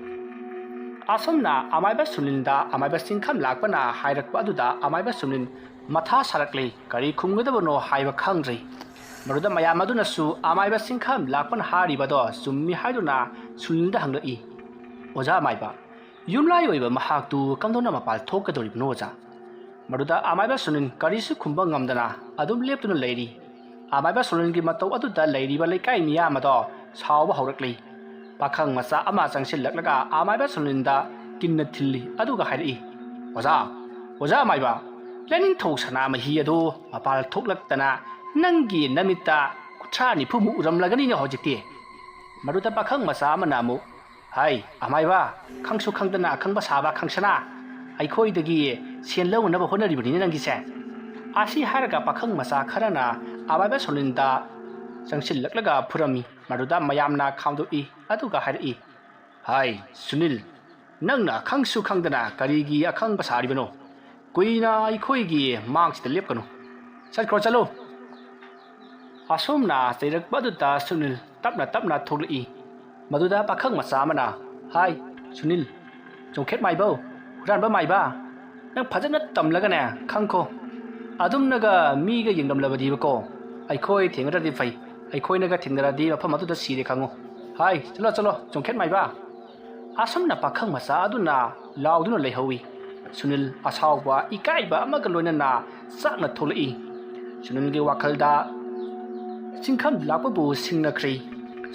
ꯑꯁꯣꯝꯅ ꯑꯃꯥꯏꯕ ꯁꯨꯅꯤꯜꯗ ꯑꯃꯥꯏꯕ ꯆꯤꯡꯈꯝ ꯂꯥꯛꯄꯅ ꯍꯥꯏꯔꯛꯄ ꯑꯗꯨꯗ ꯑꯃꯥꯏꯕ ꯁꯨꯅꯤꯜ ꯃꯊꯥ ꯁꯥꯔꯛꯂꯤ ꯀꯔꯤ ꯈꯨꯝꯒꯗꯕꯅꯣ ꯍꯥꯏꯕ ꯈꯪꯗ꯭ꯔꯤ ꯃꯗꯨꯗ ꯃꯌꯥꯝ ꯑꯗꯨꯅꯁꯨ ꯑꯃꯥꯏꯕ ꯆꯤꯡꯈꯝ ꯂꯥꯛꯄꯅ ꯍꯥꯏꯔꯤꯕꯗꯣ ꯆꯨꯝꯃꯤ ꯍꯥꯏꯗꯨꯅ ꯁꯨꯅꯤꯜꯗ ꯍꯪꯂꯛꯏ ꯑꯣꯖꯥ ꯑꯃꯥꯏꯕ ꯌꯨꯝꯂꯥꯏ ꯑꯣꯏꯕ ꯃꯍꯥꯛꯇꯨ ꯀꯝꯗꯧꯅ ꯃꯄꯥꯜ ꯊꯣꯛꯀꯗꯧꯔꯤꯕꯅꯣ ꯑꯣꯖꯥ ꯃꯗꯨꯗ ꯑꯃꯥꯏꯕ ꯁꯨꯅꯤꯜ ꯀꯔꯤꯁꯨ ꯈꯨꯝꯕ ꯉꯝꯗꯅ ꯑꯗꯨꯝ ꯂꯦꯞꯇꯨꯅ ꯂꯩꯔꯤ ꯑꯃꯥꯏꯕ ꯁꯨꯅꯤꯜꯒꯤ ꯃꯇꯧ ꯑꯗꯨꯗ ꯂꯩꯔꯤꯕ ꯂꯩꯀꯥꯏ ꯃꯤꯌꯥꯝ ꯑꯗꯣ ꯁꯥꯎꯕ ꯍꯧꯔꯛꯂꯤ ꯄꯥꯈꯪ ꯃꯆꯥ ꯑꯃ ꯆꯪꯁꯤꯜꯂꯛꯂꯒ ꯑꯃꯥꯏꯕ ꯁꯨꯅꯤꯜꯗ ꯀꯤꯟꯅ ꯊꯤꯜꯂꯤ ꯑꯗꯨꯒ ꯍꯥꯏꯔꯛꯏ ꯑꯣꯖꯥ ꯑꯃꯥꯏꯕ ꯂꯥꯏꯅꯤꯡꯊꯧ ꯁꯅꯥꯃꯍꯤ ꯑꯗꯨ ꯃꯄꯥꯜ ꯊꯣꯛꯂꯛꯇꯅ ꯅꯪꯒꯤ ꯅꯃꯤꯠꯇ 30-40 ꯎꯔꯝꯂꯒꯅꯤꯅꯦ ꯍꯧꯖꯤꯛꯇꯤ ꯃꯗꯨꯗ ꯄꯥꯈꯪ ꯃꯆꯥ ꯑꯃꯅ ꯑꯃꯨꯛ hai amai ba khangsu khangdana khangba saba khangsana aikhoi dagi sen lawna ba honari bani nangi se asi haraga pakhang masa kharana abai ba solinda changsil laklaga phurami maduda mayamna khamdu I aduga hari hai sunil nangna khangsu khangdana karigi akhang ba sari bano kuina aikhoi gi mangsi de lepkanu chalo chalo asomna teirak baduta sunil tapna tholi maduda pakhang masa mana hai sunil jongkhet mai bo huran ba mai ba nang phajana tamlaga ne khangko adumnaga miga yengdam labadi ko aikhoi thengara di fai aikhoi naga thengara di mafam aduda sire khango hai chalo jongkhet mai ba asomna pakhang masa aduna lauduna leihawi sunil asawba ikaiba amaga loinana sakna tholi sunil ge wakhalda singkham lakpabu singnakri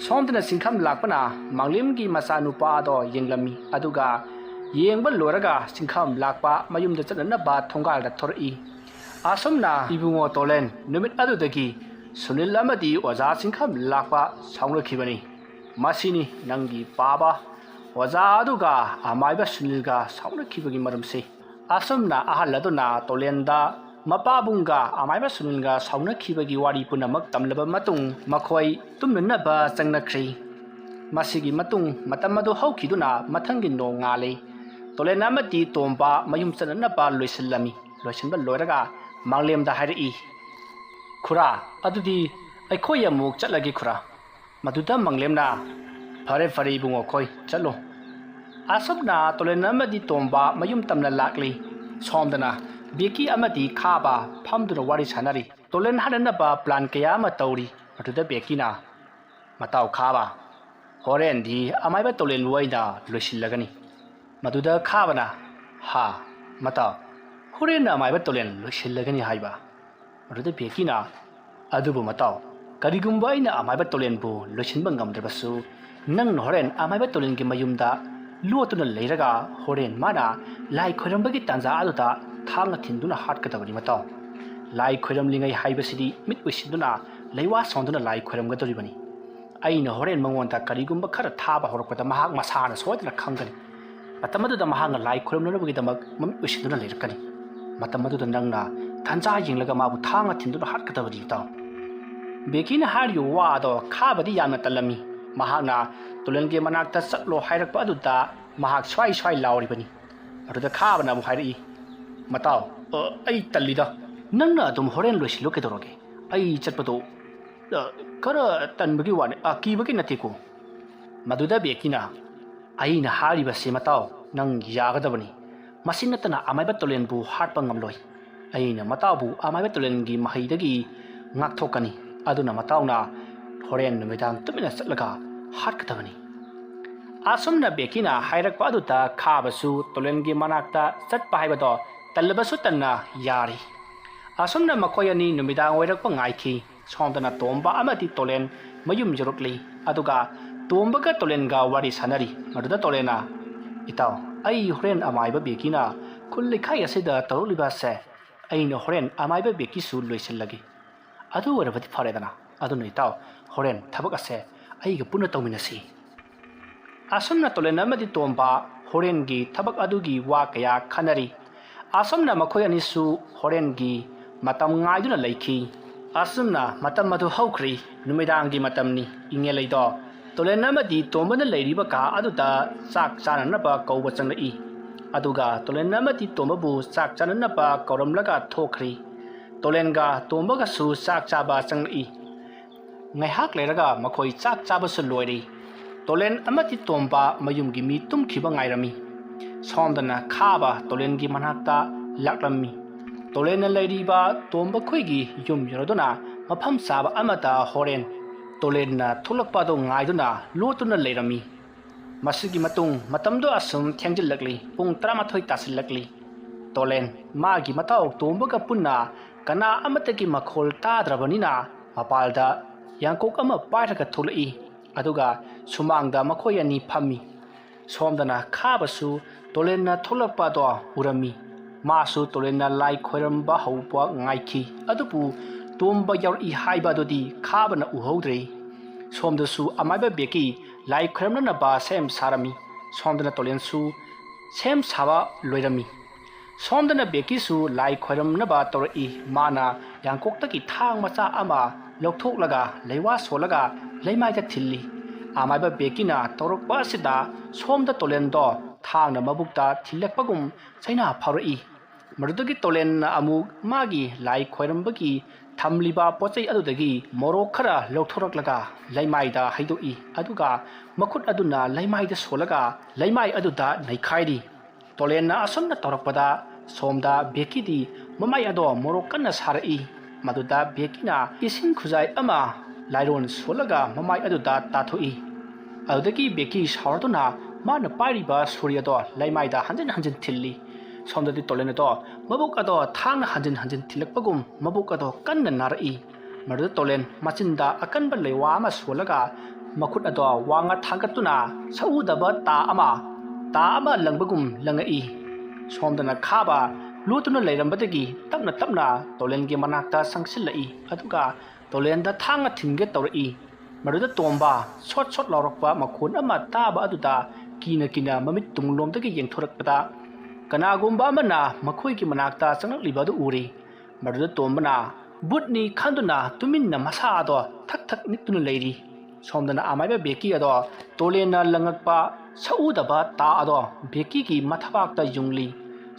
somdana singkham lakpana manglimgi masanupa do yenglami aduga yengba loraga singkham lakpa mayumda chanana ba thongal da thori asomna ibungo tolen numit adudagi sunil amadi oza singkham lakpa saunglakhibani masini nangi baba oza aduga amaiba sunilga saunglakhibagi maramse asomna ahaladuna tolenda mapabunga amaiba sunilga saunglakhibagi wari punamak tamlaba matung makhoi tumnaba changnakhri masigi matung matamadu haukiduna mathangi no ngale tolena mati tomba mayum chanana ba loisilami loisinba loiraga manglemda hairi khura adudi aikhoi amuk chatlagi khura maduda manglemna fare bungo khoi chalo asabna tolena madi tomba mayum tamna lakli somdana beki amadi khaba phamduna wari sanari tolen hanana ba plan kaya ma tauri aduda bekina matau khaba horen di amaiba tolen waida loisilagani maduda khabana ha matau horen amaiba tolen loisilagani haiba aduda bekina adubu matau karigumba ina amaiba tolen bu loisinba ngamdrabasu nang horen amaiba tolen gi mayumda luotuna leiraga horen mana lai khoirambagi tanja aduta thanga thinduna hatkadabani matau lai khoiramlingai haibasidi mit wisinduna leiwa sonduna lai khoiramgadoribani aina horen mangonda karigumba khara thaba horakpada mahak masana soidna khangani matamadu mahanga lai khoiramnabagi damak mamit wisinduna leirakani matamadu nangna tanja yinglaga mabu thanga thinduna hatkadabani taw bekina haryu wado khabadi yamna talami mahakna tulenge manakta satlo hairakpa aduda mahak swai lauribani aduda khabana bu hairi matau ai tallida nangna adum horen loisilo kedoroge ai chatpado kara tanbagi wani akibagi natiko maduda bekina aina hariba se matau nang yagadabani masinatana amaiba tolen bu hatpa ngamloi aina matau bu amaiba tolen gi mahaidagi ngakthokani aduna matauna horen numidang tumina satlaga hatkadabani asumna bekina hairakpa aduta khabasu tolen gi manakta chatpa haibado talbasu tanna yari asumna makoyani numidang oirakpa ngaiki somdana tomba amati tolen mayum jorokli aduga tombaga tolenga wari sanari maduda tolena itaw ai horen amaiba bekina kulli khai asida tawliba se aina horen amaiba beki su loisilagi adu warabati faredana aduna itaw horen thabak ase aiga puna tawminasi asumna tolen amadi tomba horen gi thabak adugi wa kaya khanari asumna makoyani su horen gi matam ngaiduna laiki asumna matam madu haukri numidangi matamni ingeleido tolen amadi tombana leiriba ka aduta sak chananaba kauba changai aduga tolen amadi tombabu sak chananaba kauramlaga thokri tolenga tombaga su sak chaba changai ngaihak leiraga makoi sak chaba su loiri tolen amadi tomba mayumgi mi tumkhiba ngairami somdana khaba tolengi manakta laklammi tolena leiriba tomba khoigi yum yorodona mafam saba amata horen tolenna thulakpado ngaiduna lotuna leirami masigi matung matamdo asum thengjilakli pung 13 tasilakli tolen magi matau tombaga punna kana amatagi makhol tadrabanina mapalda yangkok ama pairaga thulai aduga sumangda makoyani phammi somdana khabasu tolenna thulakpado urami masu tolenna lai khoiramba haupa ngaiki adupu tomba yaur I haiba dodi khabana uhodre somdasu amaiba beki lai khramna ba sem sarami somdana tolen su sem sawa loirami somdana beki su lai khramna ba tori mana yangkok ta ki thang macha ama lokthok laga leiwa solaga leimai ta thilli amai ba beki na torok ba sida somda tolen do thang na mabukta thilekpagum chaina pharoi marudugi tolen na amu magi lai khoirambagi thamliba pochai adudagi morok khara lokthorok laga leimai da haidoi aduga makhut aduna leimai da solaga leimai aduda naikhairi tolen na asonna torakpada somda beki di mamai ado morok kanna sarai maduda bekina isin khuzai ama lairon solaga mamai aduda tathoi adudagi beki saurduna mana pairiba surya do leimai da hanjin hanjin thilli somdadi tolen do mabuk ado thang hanjin hanjin thilakpagum mabuk ado kanna narai maduda tolen machinda akanba leiwa ama solaga makhut ado wanga thangatuna saudaba ta ama langbagum langai somdana khaba lutuna leirambadagi tapna tolen ge manakta sangsilai aduga tolen da thanga thingge torai maduda tomba shot laurokpa makhon ama taba aduda kina mamit tunglomdagi yengthorakpada kanagumba mana makhoi ki manakta changlakliba du uri maduda tombana butni khanduna tuminna masa ado thak nituna leiri somdana amaiba beki ado tolena langakpa saudaba ta ado beki ki mathabakta jungli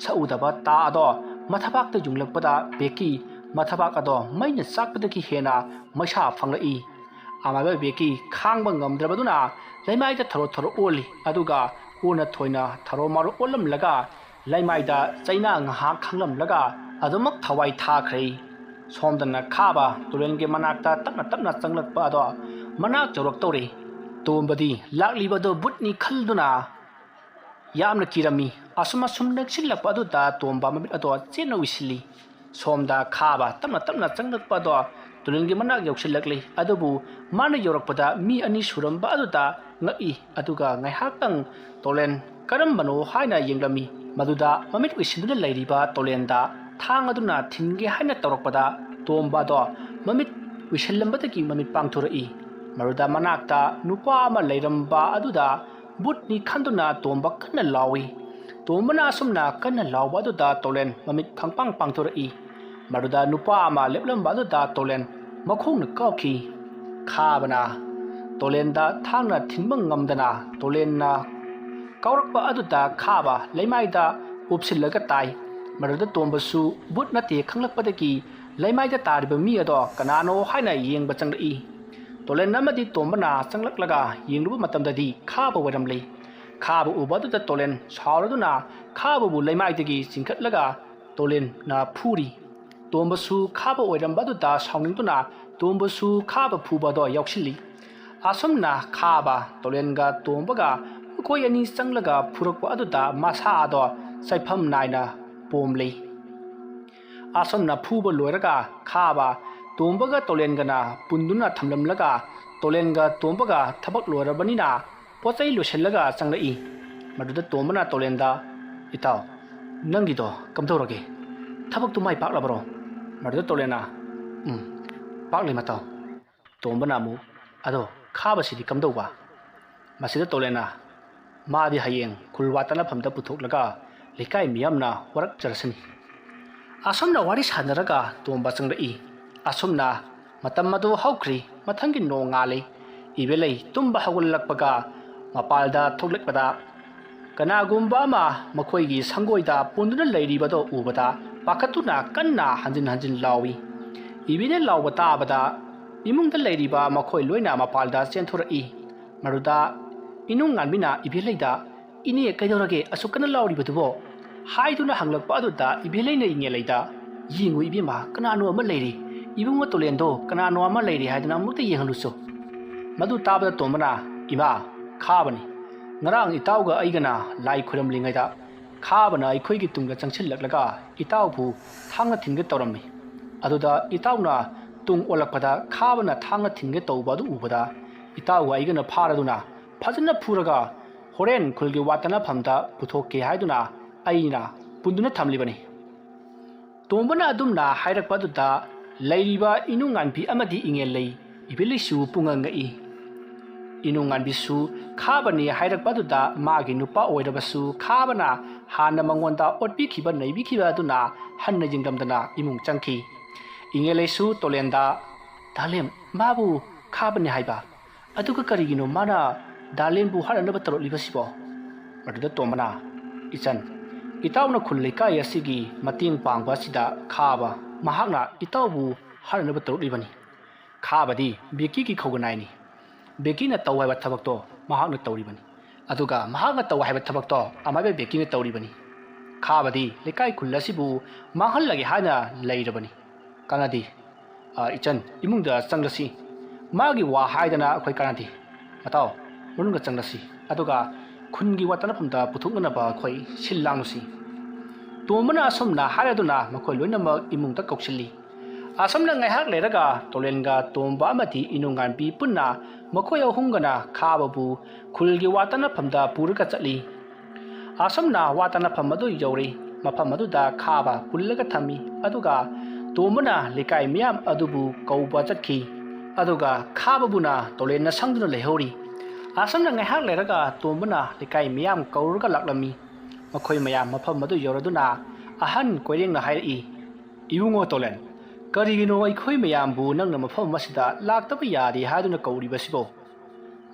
saudaba ta ado mathabakta junglakpada beki mathabak ado maina sakpadaki hena maisha phanglai amaiba beki khangba ngamdrabaduna leimai da tharo oli aduga una thoina tharo maru olam laga leimai da chaina ngaha khanglam laga adumak thawai tha khrei somdana khaba tulenge manakta tapna changlakpa ado manak jorok tori tombadi laklibado butni khalduna yamna kirami asuma sumnak silakpa adu da tomba mamit ado chena wisili somda khaba tapna changlakpa do tulenge manak yoksilakli adubu mana yorakpada mi ani suramba adu da ngai aduga ngaihakang tolen karambano haina yenglami maduda mamit wisinduna leiriba tolenda thang aduna thinge haina torokpada tomba do mamit wisillambadagi mamit pangthurai maruda manakta nupa ama leiramba aduda butni khanduna tomba kanna lawi tombana sumna kanna lawba aduda tolen mamit phangpang pangthurai maruda nupa ama leplamba aduda tolen makhong na kawki khabana tolenda thangna thinbang ngamdana tolenna kaurakpa aduda khaba leimaida upsillaga tai maruda tombasu butna te khanglakpadagi leimaida tariba mi ado kanano haina yengba changrai tolen namadi tombana changlaklaga yengluba matamdadi khaba waramlei khaba ubadu tolen sauraduna khaba bu leimaidagi chingkhatlaga tolen na phuri tombasu khaba oirambadu da sauningtuna tombasu khaba phubado yauksilli asumna khaba tolenga tombaga koi ani changlaga phurakpa aduda masa ado saifam naina pomlei asumna phuba loiraga khaba tombaga tolengana punduna thamlamlaga tolenga tombaga thabak lorabanina pochai losellaga changlai maduda tombana tolenda itaw nangido kamdorage thabak tu mai paklabaro maduda tolena pakle mataw tombana mu ado khaba sidi kamdauba masida tolena madi hayeng khulwatana phamda puthok lekai miyamna warak charasani asomna wari sanaraga tomba changlai asomna matam madu haukri mathangi no ngale ibelei tumba hagulakpaga mapalda thoklekpada kanagumba ma makhoigi sangoida punduna leiribado ubada pakatuna kanna hanjin lawi ibine lawbata abada imungda leiriba makhoi loina mapalda chenthorai maruda inung nganbina ibeleida ini kaidorage asukana lauribadubo haiduna hanglakpa aduda ibeleina ingeleida yingu ibima kanano ama leiri ibungo tolendo kanano ama leiri haiduna mukta yenghaluso madu tabada tomana ima khabani ngarang itauga aigana lai khuram lingaida khabana ikhoigi tunga changsillaklaga itaubu thanga thinge torammi aduda itauna tung olakpada khabana thanga thinge tawbadu ubada itauga aigana pharaduna fajana phuraga horen khulgi watana phamda puthokke haiduna aina punduna thamlibani tombana adumna hairakpaduda leiriba inunganpi amadi ingel lei ibelisu pungangai inunganbisu khabani hairakpaduda magi nupa oirabasu khabana hana mangonda otbikhiba naibikhiba aduna hanna jingdamdana imung changki ingelesu tolenda dalem mabu khabani haiba aduga karigino mana dalenbu haranaba tarolibasibo maduda tomana ichan itawna khulleika yasigi mating pangba sida khaba mahakna itawbu haranaba tarolibani khabadi beki ki khoganaini beki na tawai ba thabakto mahakna tawribani aduga mahakna tawai ba thabakto amabe beki na tawribani khabadi lekai khullasibu mahallage hana leirabani kanadi ichan imungda changlasi magi wa haidana akhoi kanadi mataw mununga changlasi aduga khungi watana phamda puthukna ba khoi sillangnusi tomana somna haraduna makhoi loinama imungda kauksilli asamna ngaihak leraga tolenga tomba amati inunganpi punna makhoi ahungana khababu khulgi watana phamda purga chatli asamna watana phamadu yori mafamadu da khaba pullaga thami aduga tomana lekai miyam adubu kauba chatki aduga khababuna tolenna sangduna lehori asamna ngaihak leraga tomana lekai miyam kaurga laklami makhoi mayam mafamadu yoraduna ahan koirengna hairi iungo tolen karigino aikhoi mayambu nangna mafam masida laktaba yari haduna kauribasibo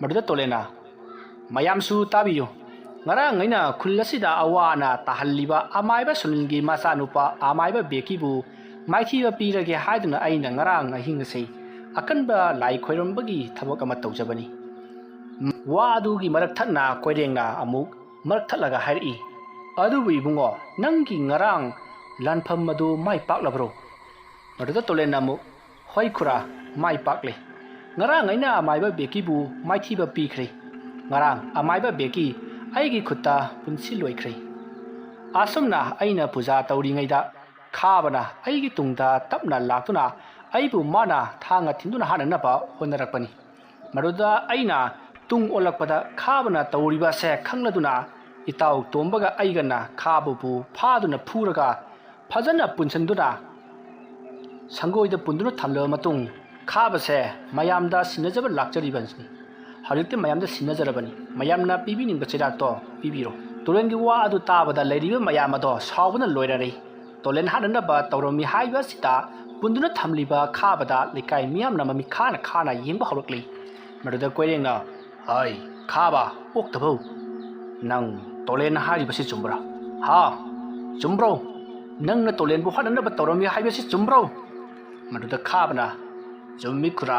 maduda tolena mayamsu tabiyo ngarang ngaina khullasida awana tahalliba amaiba sunilgi masanupa amaiba bekibu maithiba pirage haduna aina ngarang ahingasei akanba lai khoirombagi thabak ama tawjabani wa adugi marak thakna koirengna amuk marak thaklaga hairi adubu ibungo nangi ngarang lanpham madu mai paklabro maduda tolena mu hoi khura mai pakle ngarang aina amaiba bekibu maithiba pikhre ngarang amaiba beki aigi khutta punsi loikhre asumna aina puja tawringaida khabana aigi tungda tapna laktuna aibu mana thanga thinduna hanana ba honarakpani maruda aina tung olakpada khabana tawriba se khangladuna itaw tombaga aigana khabubu phaduna phuraga phajana punsanduna sangoida punduna thamla matung khabase mayamda sinajaba lakjaribansni harikte mayamda sinajarabani mayamna pibining bachira to pibiro tolengi wa adu tabada leiriba mayam ado sawbana loirare tolen hanana ba tawromi haiba sita punduna thamliba khabada lekai miyamna mami khana khana yengba hawrakli maduda koirengna ai khaba oktabo nang tolen haribasi chumbra ha chumbro nangna tolen bu hanana ba tawromi haibasi chumbro maduda khabana chummi khura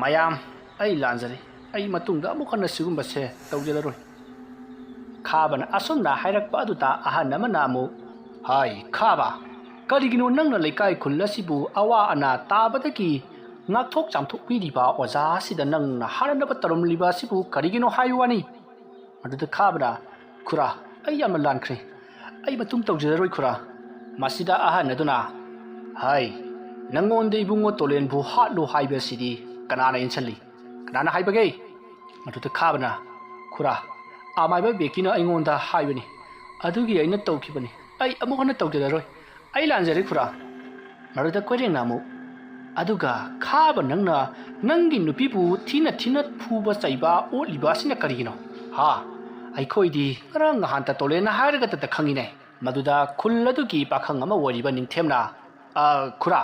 mayam ai lanjare ai matungda amukana sigumba se tawjelaroi khabana asumna hairakpa aduta ahana manamu hai khaba karigino nangna lekai khullasibu awa ana tabadaki ngakthok chamthok piriba oja sida nangna haranaba tarumliba sibu karigino haiwani aduta khabana khura ai yam lankhre ai matung tawjelaroi khura masida ahana duna hai nangonde ibungo tolen bu hatlo haiba sidi kanana inchali kanana haibage maduta khabana khura amaiba bekina aingonda haibani adugi aina tawkhibani ai amukana tawjelaroi ai lanjari khura maduta koireng namu aduga khaba nangna nangi nupibu thina thina phuba chaiba oliba sina karigino ha ai khoidi rang hanta tolena hairaga ta khangine maduda khulladugi pakhang ama wariba ningthemna khura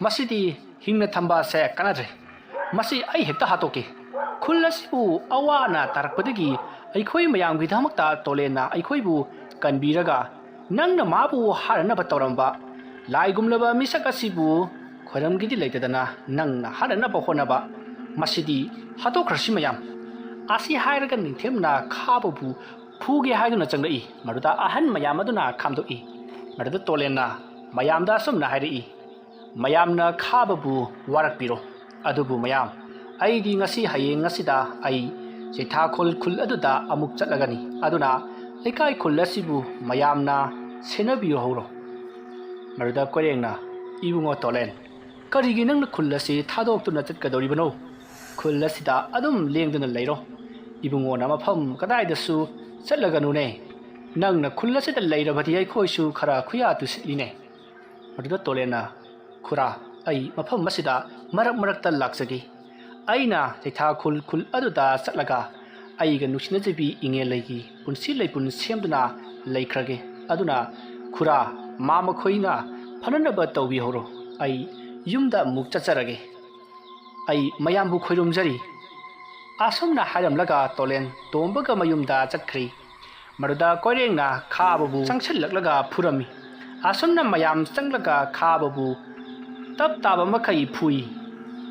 masidi hingna thamba se kanadre masi ai hekta hatoke khullasibu awana tarakpadagi aikhoi mayamgi dhamakta tolena aikhoi bu kanbiraga nangna mabu harana batoramba laigumlaba misakasibu khoramgidi leitadana nangna harana ba honaba masidi hatokrasi mayam asi hairaga ningthemna khababu phuge haiduna changai maruda ahan mayam aduna khamdoi maruda tolena mayamda sumna hairi mayamna khababu warakpiro adubu mayam aidi ngasi hayeng ngasida ai jetha khol khul aduda amuk chatlagani aduna lekai khullasibu mayamna senabiyo horo maruda korengna ibungo tolen karigi nangna khullasi thadok tuna chatkadoribano khulasida adum lengduna leiro ibungo na mafam kadaida su chatlaganu ne nangna khulasida leirabati ai khoisu khara khuya tu siline maruda tolena khura ai mafam masida marak marak ta laksagi ꯑꯩꯅ ꯆꯩꯊꯥ ꯈꯨꯜ ꯑꯗꯨꯗ ꯆꯠꯂꯒ ꯑꯩꯒ ꯅꯨꯡꯁꯤꯅꯖꯕꯤ ꯏꯉꯦꯜꯂꯩꯒꯤ ꯄꯨꯟꯁꯤ ꯂꯩꯄꯨꯟ ꯁꯦꯝꯗꯨꯅ ꯂꯩꯈ꯭ꯔꯒꯦ ꯑꯗꯨꯅ ꯈꯨꯔꯥ ꯃꯥ ꯃꯈꯣꯏꯅ ꯐꯅꯅꯕ ꯇꯧꯕꯤꯍꯧꯔꯣ ꯑꯩ ꯌꯨꯝꯗ ꯑꯃꯨꯛ ꯆꯠꯆꯔꯒꯦ ꯑꯩ ꯃꯌꯥꯝꯕꯨ ꯈꯣꯏꯔꯨꯝꯖꯔꯤ ꯑꯁꯨꯝꯅ ꯍꯥꯏꯔꯝꯂꯒ ꯇꯣꯂꯦꯟ ꯇꯣꯝꯕꯒ ꯃꯌꯨꯝꯗ ꯆꯠꯈ꯭ꯔꯤ ꯃꯗꯨꯗ ꯀꯣꯏꯔꯦꯡꯅ ꯈꯥꯕꯕꯨ ꯆꯪꯁꯤꯜꯂꯛꯂꯒ ꯐꯨꯔꯝꯃꯤ ꯑꯁꯨꯝꯅ ꯃꯌꯥꯝ ꯆꯪꯂꯒ ꯈꯥꯕꯕꯨ ꯇꯞ ꯇꯥꯕ ꯃꯈꯩ ꯐꯨꯏ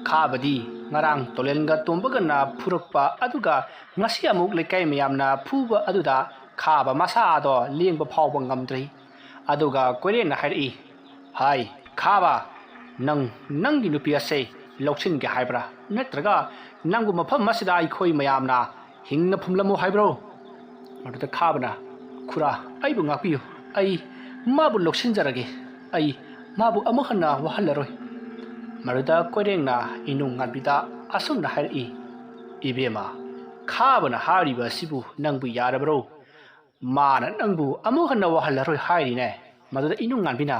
ꯈꯥꯕꯗꯤ ngarang tolenga tombagana phurukpa aduga ngasi amuk lekai mayamna phuba aduda khaba masa ado lengba phawba ngamdri aduga koirena hairi hai khaba nangi nupi ase loksin ge haibra natraga nangu mafam masida ai khoi mayamna hingna phumlamu haibro maduda khabana khura aibu ngapiyu ai mabu loksin jarage ai mabu amukhana wahalaroi maruda koirengna inung ngabida asumna hairi ibema khabana hariba sibu nangbu yarabro mana nangbu amukhana wahalaroi hairi ne maduda inung ngabina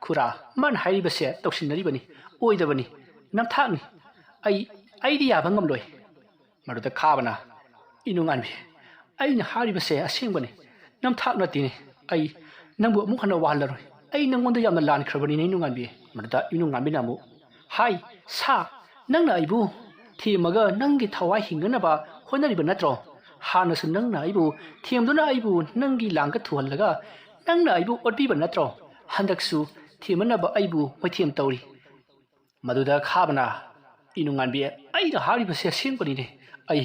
khura man hairiba se toksinari bani oidabani namthakni ai di yaba ngamloi maruda khabana inung ngabbi aina hariba se asengbani namthakna tini ai nangbu amukhana wahalaroi ai nangonda yamna lan khrabani ne inung ngabbi maruda inung ngabina mu hai sa nangna aibu themaga nangi thawai hinganaba honariba natro hanasu nangna aibu themduna aibu nangi langa thuhallaga nangna aibu otbiba natro handaksu themanaba aibu maithem tawri maduda khabana inunganbi aida hariba se sengpani ne ai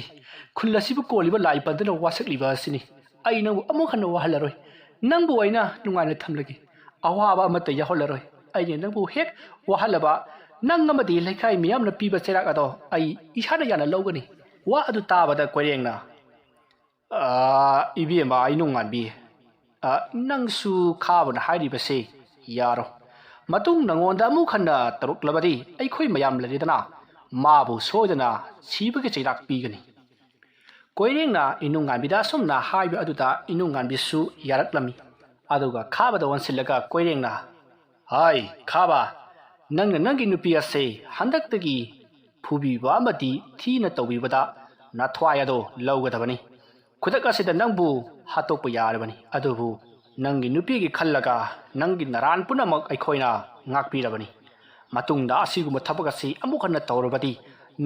khullasibu koliba lai pandana wasakliba sini ai nangu amukhana wahalaroi nangbu aina nungaina thamlagi awaba amata yaholaroi aine nangbu hek wahalaba nangamadi lekai miyamna piba cherak ado ai isana yana logani wa adu tabada koirengna ibema ainunganbi nangsu khabana hairiba se yaro matung nangonda amukhana taruklabadi ai khoi mayam laridana mabu soidana sibage cherak pigani koirengna inunganbida sumna haiba aduda inunganbisu yaraklami aduga khabada wansillaga koirengna hai khaba nangi nupi ase handaktagi phubiba amati thina tawibada nathwaya do lawgadabani khudak asida nangbu hatokpa yarabani adubu nangi nupi gi khallaga nangi naran punamak aikhoina ngakpirabani matungda asiguma thabagasi amukhana tawrabadi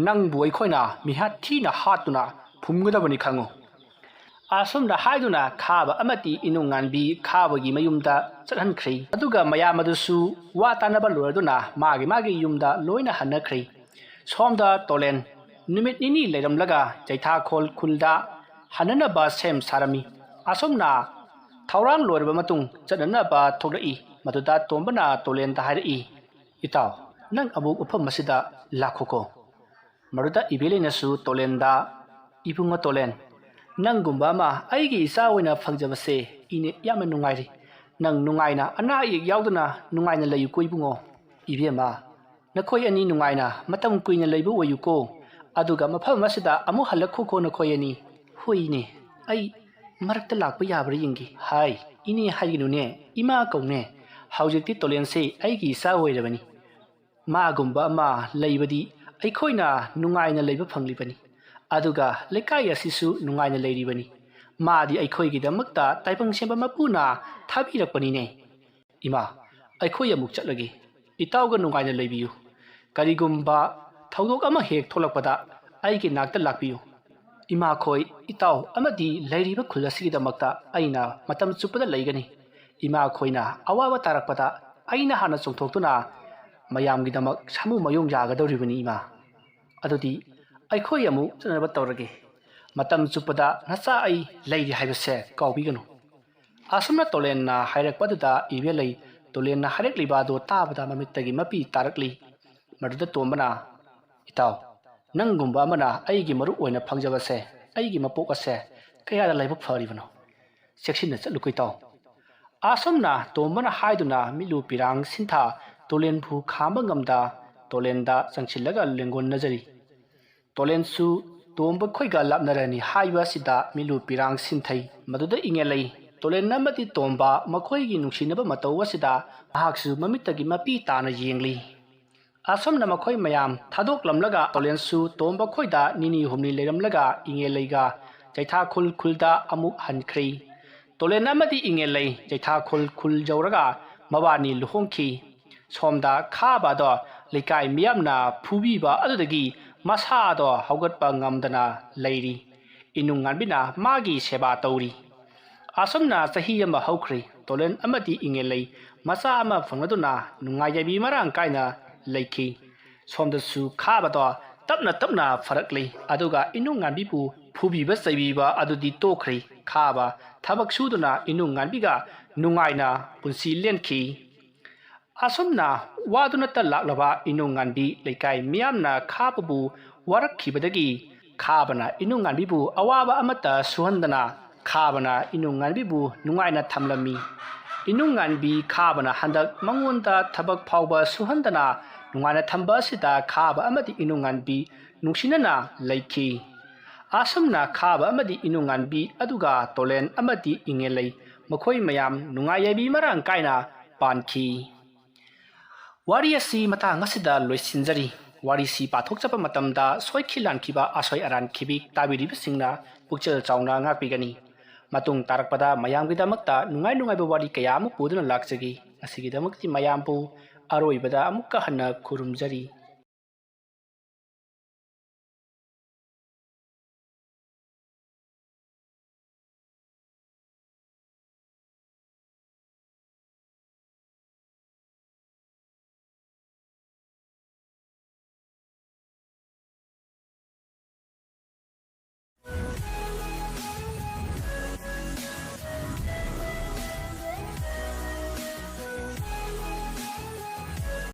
nangbu aikhoina miha thina hatuna phumgadabani khango asumda haiduna khaba amati inunganbi khabagi mayumda chathankhri aduga mayamadusu wa tanaba loraduna magi yumda loina hanakhri somda tolen numit nini leiramlaga jaitha khol khulda hanana ba sem sarami asumna thaurang lorba matung chanana ba thorai maduda tombana tolen da hairi itaw nang abuk upham masida lakhoko maruda ibelenasu tolenda ibunga tolen nanggumba ma aigi isa oina phangjabase ine yamna nungairi nang nungaina ana ayek yauduna nungaina layu koibungo ibema nakhoi ani nungaina matam kuina leibu wayuko aduga mafam masida amu halakho ko nakhoi ani huine ai marakta lakpa yabra yingi hai ini haiginu ne ima kaune haujikti tolense aigi isa oirabani ma gumba ma leibadi aikhoina nungaina leiba phanglibani aduga lekai asisu nungaina leiribani maadi aikhoigi damakta taipang semba mapuna thabirakpani ne ima aikhoi amuk chatlagi itawga nungaina leibiyu karigumba thaudok ama hek tholakpada aigi nakta lakpiyu ima khoi itaw amadi leiriba khulasi damakta aina matam chupada leigani ima khoina awawa tarakpada aina hana chongthoktuna mayamgi damak samu mayong yagadoribani ima adudi aikhoi amu chanaba tawrage matam chupada nacha ai leiri haibase kawbiganu asumna tolenna hairakpaduda ibelei tolenna harekliba do tabada mamittagi mapi tarakli maduda tombana itaw nanggumba amana aigi maru oina phangjabase aigi mapok ase kayada laibuk faribano section chalukoi taw asumna tombana haiduna milu pirang sintha tolen bhu khamba ngamda tolenda changchilaga lengon najari tolensu tomba khoiga lapnarani haiba sida milu pirang sinthai maduda ingelei tolen namati tomba makhoigi nungsinaba matawa sida haksu mamittagi mapi tana yengli ꯑꯁꯨꯝꯅ ꯃꯈꯣꯏ ꯃꯌꯥꯝ ꯊꯥꯗꯣꯛꯂꯝꯂꯒ ꯇꯣꯂꯦꯟꯁꯨ ꯇꯣꯝꯕ ꯈꯣꯏꯗ ꯅꯤꯅꯤ ꯍꯨꯝꯅꯤ ꯂꯩꯔꯝꯂꯒ ꯏꯉꯦꯂꯩꯒ ꯆꯩꯊꯥꯈꯨꯜ ꯈꯨꯜꯗ ꯑꯃꯨꯛ ꯍꯟꯈ꯭ꯔꯦ꯫ ꯇꯣꯂꯦꯟ ꯑꯃꯗꯤ ꯏꯉꯦꯂꯩ ꯆꯩꯊꯥꯈꯨꯜ ꯈꯨꯜ ꯌꯧꯔꯒ ꯃꯕꯥꯅꯤ ꯂꯨꯍꯣꯡꯈꯤ꯫ ꯁꯣꯝꯗ ꯈꯥꯕ ꯑꯗꯣ ꯂꯩꯀꯥꯏ ꯃꯤꯌꯥꯝꯅ ꯐꯨꯕꯤꯕ ꯑꯗꯨꯗꯒꯤ ꯃꯁꯥꯗꯣ ꯍꯧꯒꯠꯄ ꯉꯝꯗꯅ ꯂꯩꯔꯤ꯫ ꯏꯅꯨꯡ ꯉꯥꯟꯕꯤꯅ ꯃꯥꯒꯤ ꯁꯦꯕꯥ ꯇꯧꯔꯤ꯫ ꯑꯁꯨꯝꯅ ꯆꯍꯤ ꯑꯃ ꯍꯧꯈ꯭ꯔꯦ꯫ ꯇꯣꯂꯦꯟ ꯑꯃꯗꯤ ꯏꯉꯦꯂꯩ ꯃꯆꯥ ꯑꯃ ꯐꯪꯂꯗꯨꯅ ꯅꯨꯡꯉꯥꯏ ꯌꯥꯏꯕꯤ ꯃꯔꯥꯡ ꯀꯥꯏꯅ ꯂꯩꯈꯤ꯫ ꯁꯣꯝꯗꯁꯨ ꯈꯥꯕꯗꯣ ꯇꯞꯅ ꯇꯞꯅ ꯐꯔꯛꯂꯤ꯫ ꯑꯗꯨꯒ ꯏꯅꯨꯡ ꯉꯥꯟꯕꯤꯕꯨ ꯐꯨꯕꯤꯕ ꯆꯩꯕꯤꯕ ꯑꯗꯨꯗꯤ ꯇꯣꯛꯈ꯭ꯔꯦ꯫ ꯈꯥꯕ ꯊꯕꯛ ꯁꯨꯗꯨꯅ ꯏꯅꯨꯡ ꯉꯥꯟꯕꯤꯒ ꯅꯨꯡꯉꯥꯏꯅ ꯄꯨꯟꯁꯤ ꯂꯦꯟꯈꯤ꯫ ꯑꯁꯨꯝꯅ ꯋꯥꯗꯨꯅꯇ ꯂꯥꯛꯂꯕ ꯏꯅꯨꯡ ꯉꯥꯟꯕꯤ ꯂꯩꯀꯥꯏ ꯃꯤꯌꯥꯝꯅ ꯈꯥꯕꯕꯨ ꯋꯥꯔꯛꯈꯤꯕꯗꯒꯤ ꯈꯥꯕꯅ ꯏꯅꯨꯡ ꯉꯥꯟꯕꯤꯕꯨ ꯑꯋꯥꯕ ꯑꯃꯠꯇ ꯁꯨꯍꯟꯗꯅ ꯈꯥꯕꯅ ꯏꯅꯨꯡ ꯉꯥꯟꯕꯤꯕꯨ ꯅꯨꯡꯉꯥꯏꯅ ꯊꯝꯂꯝꯃꯤ꯫ ꯏꯅꯨꯡ ꯉꯥꯟꯕꯤ ꯈꯥꯕꯅ ꯍꯟꯗꯛ ꯃꯉꯣꯟꯗ ꯊꯕꯛ ꯐꯥꯎꯕ suhandana ꯅꯨꯡꯉꯥꯏꯅ ꯊꯝꯕ ꯑꯁꯤꯗ ꯈꯥꯕ ꯑꯃꯗꯤ ꯏꯅꯨꯡ ꯉꯥꯟꯕꯤ ꯅꯨꯡꯁꯤꯅꯅ ꯂꯩꯈꯤ꯫ ꯑꯁꯨꯝꯅ ꯈꯥꯕ ꯑꯃꯗꯤ ꯏꯅꯨꯡ ꯉꯥꯟꯕꯤ ꯑꯗꯨꯒ ꯇꯣꯂꯦꯟ ꯑꯃꯗꯤ ꯏꯉꯦꯂꯩ ꯃꯈꯣꯏ ꯃꯌꯥꯝ ꯅꯨꯡꯉꯥꯏ ꯌꯥꯏꯕꯤ ꯃꯔꯥꯡ ꯀꯥꯏꯅ ꯄꯥꯟꯈꯤ꯫ ꯋꯥꯔꯤ ꯑꯁꯤ ꯃꯇꯥꯡ ꯑꯁꯤꯗ ꯂꯣꯏꯁꯤꯟꯖꯔꯤ꯫ ꯋꯥꯔꯤꯁꯤ ꯄꯥꯊꯣꯛꯆꯕ ꯃꯇꯝꯗ ꯁꯣꯏꯈꯤ ꯂꯥꯟꯈꯤꯕ ꯑꯁꯣꯏ ꯑꯔꯥꯟꯈꯤꯕꯤ ꯇꯥꯕꯤꯔꯤꯕꯁꯤꯡꯅ ꯄꯨꯛꯆꯦꯜ ꯆꯥꯎꯅ ꯉꯥꯛꯄꯤꯒꯅꯤ꯫ ꯃꯇꯨꯡ ꯇꯥꯔꯛꯄꯗ ꯃꯌꯥꯝꯒꯤꯗꯃꯛꯇ ꯅꯨꯡꯉꯥꯏ ꯅꯨꯡꯉꯥꯏꯕ ꯋꯥꯔꯤ ꯀꯌꯥ ꯑꯃ ꯄꯨꯗꯨꯅ ꯂꯥꯛꯆꯒꯦ꯫ ꯑꯁꯤꯒꯤꯗꯃꯛꯇꯤ ꯃꯌꯥꯝꯕꯨ ꯑꯔꯣꯏꯕꯗ ꯑꯃꯨꯛꯀ ꯍꯟꯅ ꯈꯨꯔꯨꯝꯖꯔꯤ꯫